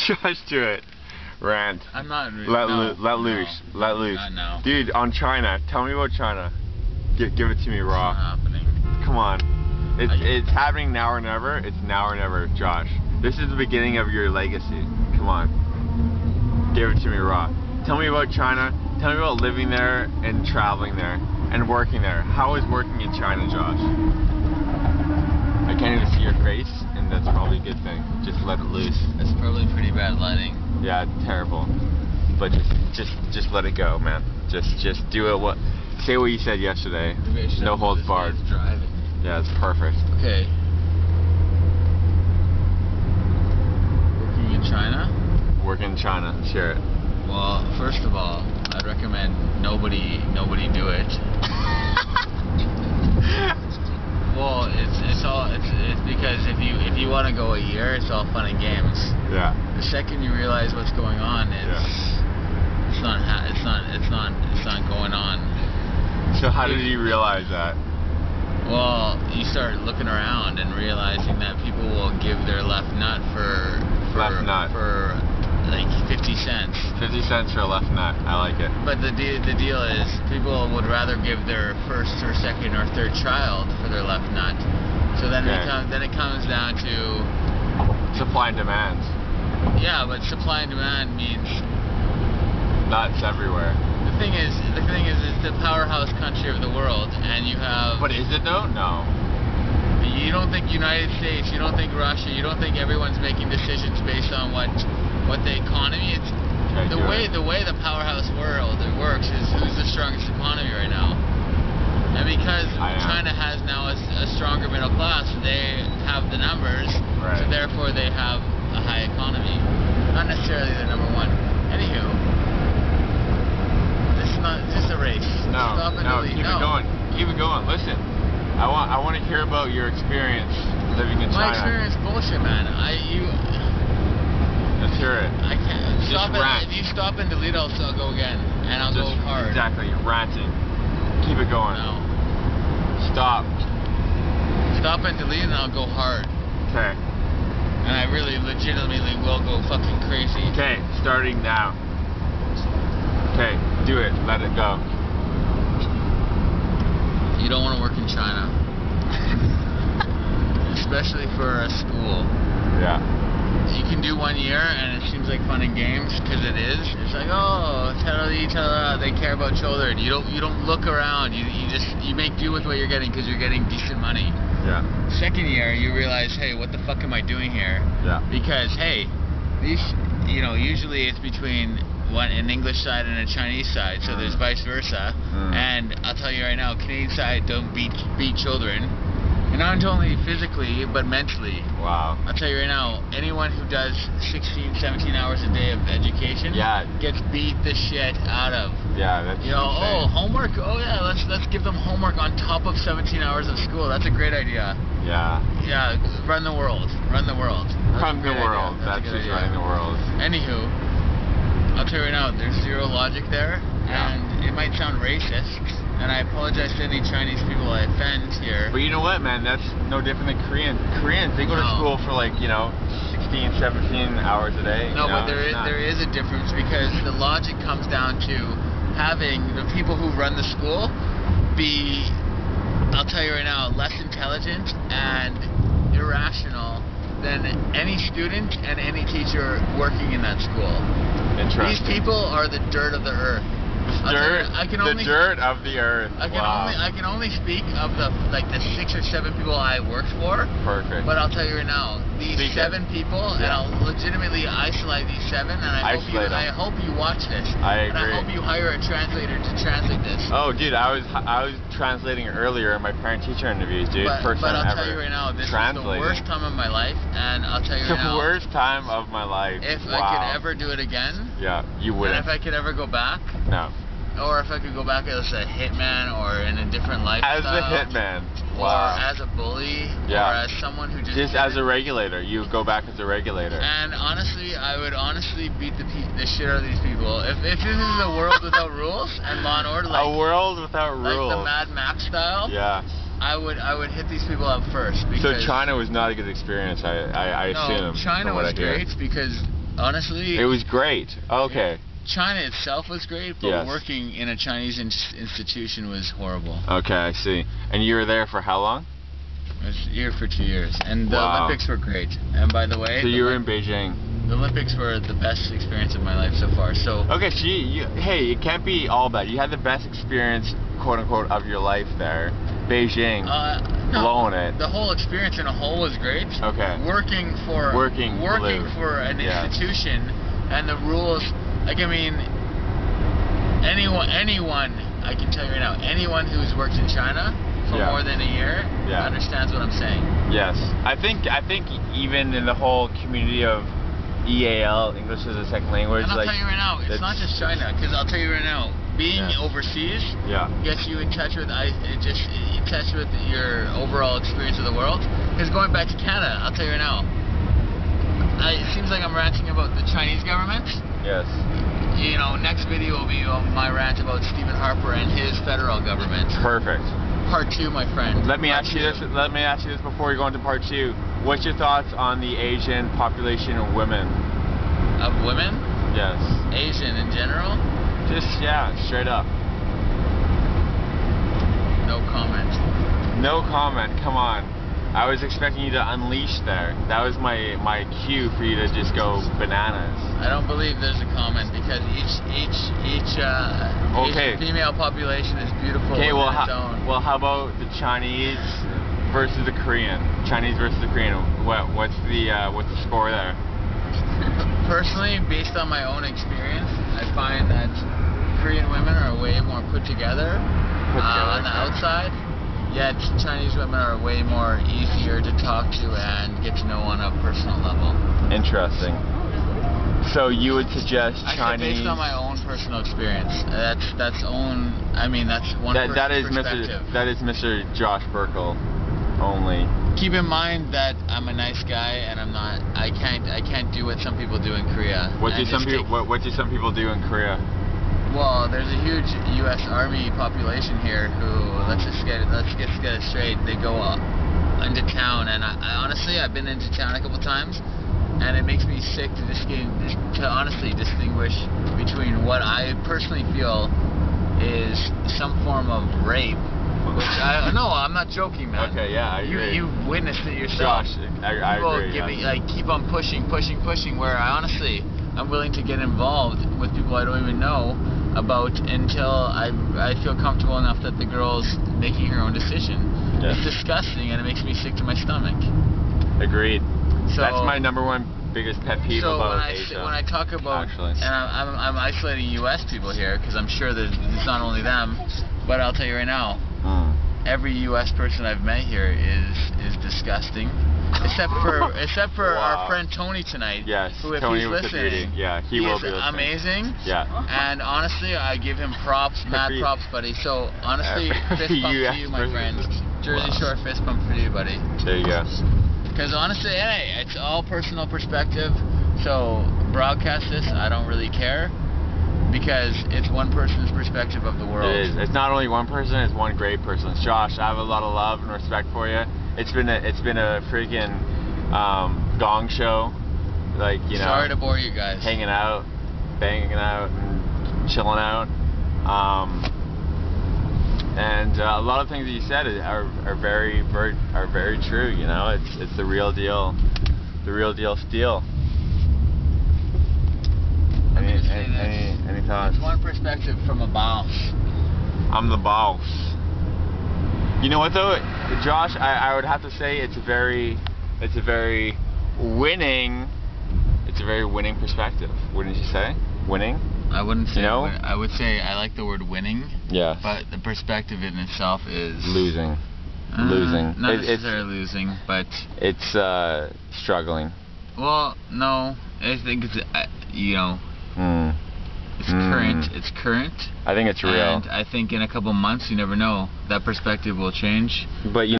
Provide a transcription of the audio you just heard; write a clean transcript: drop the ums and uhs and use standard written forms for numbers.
Josh, do it. Rant. I'm not. Let loose. Let loose. No. Dude, on China. Tell me about China. Give it to me raw. It's not happening. Come on. It's happening now or never. It's now or never, Josh. This is the beginning of your legacy. Come on. Give it to me raw. Tell me about China. Tell me about living there and traveling there and working there. How is working in China, Josh? I can't even see your face, and that's probably a good thing. Just let it loose. It's probably pretty bad lighting. Yeah, it's terrible. But just let it go, man. Just do it. Say what you said yesterday. No holds barred. Driving. Yeah, it's perfect. Okay. Working in China? Working in China. Share it. Well, first of all, I'd recommend nobody do it. Well, it's because if you want to go a year, it's all fun and games. Yeah. The second you realize what's going on, it's not going on. So how did you realize that? Well, you start looking around and realizing that people will give their left nut for like 50 cents. 50 cents for a left nut. I like it. But the deal is, people would rather give their first or second or third child for their left nut. So then it comes down to supply and demand. Yeah, but supply and demand means nuts everywhere. The thing is, it's the powerhouse country of the world, and you have. But is it though? No. You don't think United States, you don't think Russia, you don't think everyone's making decisions based on what the economy is. The way the powerhouse world works is who's the strongest economy right now. And because China has now a stronger middle class, they have the numbers, so therefore they have a high economy. Not necessarily the number one. Anywho, this is not just a race. No, keep it going. Keep it going. Listen. I want to hear about your experience living in China. My experience bullshit, man. Let's hear it. I can't stop it. Rant. If you stop and delete, I'll go again, and I'll go hard. Exactly, ranting. Keep it going. No. Stop. Stop and delete, and I'll go hard. Okay. And I really, legitimately will go fucking crazy. Okay, starting now. Okay, do it. Let it go. You don't want to work in China. Especially for a school. Yeah. You can do 1 year and it seems like fun and games, because it is. It's like, oh, they care about children. You don't look around. You make do with what you're getting because you're getting decent money. Yeah. Second year, you realize, hey, what the fuck am I doing here? Yeah. Because hey, these, usually it's between an English side and a Chinese side, so there's vice versa. And I'll tell you right now, Canadian side don't beat children, and not only physically but mentally. Wow. I'll tell you right now, anyone who does 16, 17 hours a day of education gets beat the shit out of. Yeah, that's insane. Oh, homework. Oh yeah, let's give them homework on top of 17 hours of school. That's a great idea. Yeah. Yeah, run the world. Run the world. Run the world. That's just running the world. Anywho, I'll tell you right now, there's zero logic there, and it might sound racist, and I apologize to any Chinese people I offend here. But you know what, man, that's no different than Koreans. Koreans, they go to school for 16, 17 hours a day. No, but there is a difference, because the logic comes down to having the people who run the school be, I'll tell you right now, less intelligent and irrational than any student and any teacher working in that school. Interesting. These people are the dirt of the earth. Dirt of the earth. I can only speak of the 6 or 7 people I worked for. Perfect. But I'll tell you right now, these 7 people, and I'll legitimately isolate these 7, and I hope you watch this. I agree. And I hope you hire a translator to translate this. Oh, dude, I was translating earlier in my parent-teacher interviews, dude. First time ever. But I'll tell you right now, this is the worst time of my life, and I'll tell you right now, the worst time of my life. If I could ever do it again, you wouldn't. And if I could ever go back, no. Or if I could go back as a hitman, or in a different lifestyle. As a hitman. Or as a bully. Or as someone who just as a regulator. You would go back as a regulator. And honestly, I would beat the shit out of these people. If this is a world without rules and law and order, a world without rules, like the Mad Max style. Yeah. I would hit these people up first. So China was not a good experience. I assume. No, China was great because honestly, It was great. Okay. China itself was great, but Yes. working in a Chinese institution was horrible. Okay, I see. And you were there for how long? I was here for 2 years, and the Wow. Olympics were great. And by the way, So you were in Beijing. the Olympics were the best experience of my life so far. So Okay, so hey, it can't be all bad. You had the best experience, quote unquote, of your life there. Beijing, no, blowing it. the whole experience in a whole was great. Okay. Working for an Yeah. institution and the rules. Like, I mean, anyone, I can tell you right now, anyone who's worked in China for more than a year understands what I'm saying. Yes, I think even in the whole community of EAL, English as a second language, And I'll tell you right now, it's not just China, because I'll tell you right now, being overseas gets you in touch with your overall experience of the world. Because going back to Canada, I'll tell you right now, it seems like I'm ranting about the Chinese government. Yes. You know, next video will be my rant about Stephen Harper and his federal government. Perfect. Part 2, my friend. Let me ask you this before we go into part 2. What's your thoughts on the Asian population of women? Of women? Yes. Asian in general? Just straight up. No comment. No comment. Come on. I was expecting you to unleash there. That was my cue for you to just go bananas. I don't believe there's a comment because each Asian female population is beautiful in its own. Well, how about the Chinese versus the Korean? Chinese versus the Korean. What's the score there? Personally, based on my own experience, I find that Korean women are way more put together on the outside. Yet Chinese women are way more easier to talk to and get to know on a personal level. Interesting. So you would suggest Chinese? Based on my own personal experience. That's one person's perspective. That is Mr. Josh Burkle only. Keep in mind that I'm a nice guy and I can't do what some people do in Korea. What do some people do in Korea? Well, there's a huge U.S. Army population here who, let's get it straight, they go into town, and I honestly, I've been into town a couple times, and it makes me sick to honestly distinguish between what I personally feel is some form of rape, which I'm not joking, man. Okay, yeah, I agree. You witnessed it yourself. Josh, I agree. Keep on pushing, where I'm willing to get involved with people I don't even know about until I feel comfortable enough that the girl's making her own decision. Yes. It's disgusting and it makes me sick to my stomach. Agreed. So that's my number one biggest pet peeve about Asia. So when I talk about, and I'm isolating U.S. people here because I'm sure that it's not only them, but I'll tell you right now, every U.S. person I've met here is disgusting. Except for our friend Tony tonight. Yes, who, if Tony he's listening, he will be listening. Amazing. Yeah. And honestly, I give him props, mad props, buddy. So honestly, fist pump to you, my friend. Jersey Shore fist pump for you, buddy. There you go. Because honestly, hey, it's all personal perspective. So broadcast this, I don't really care. Because it's one person's perspective of the world. It is. It's not only one person, it's one great person. Josh, I have a lot of love and respect for you. It's been a freaking gong show, like, you know. Sorry to bore you guys. Hanging out, banging out, and chilling out. And a lot of things that you said are very true. You know, it's the real deal steel. Any thoughts? It's one perspective from a boss. I'm the boss. You know what though, Josh? I would have to say it's a very winning perspective. Wouldn't you say? Winning? I wouldn't say. I would say I like the word winning. Yeah. But the perspective in itself is losing. Losing. Not necessarily losing, but it's struggling. Well, no. I think it's It's current. It's current. I think it's real. And I think in a couple months, you never know, that perspective will change. But you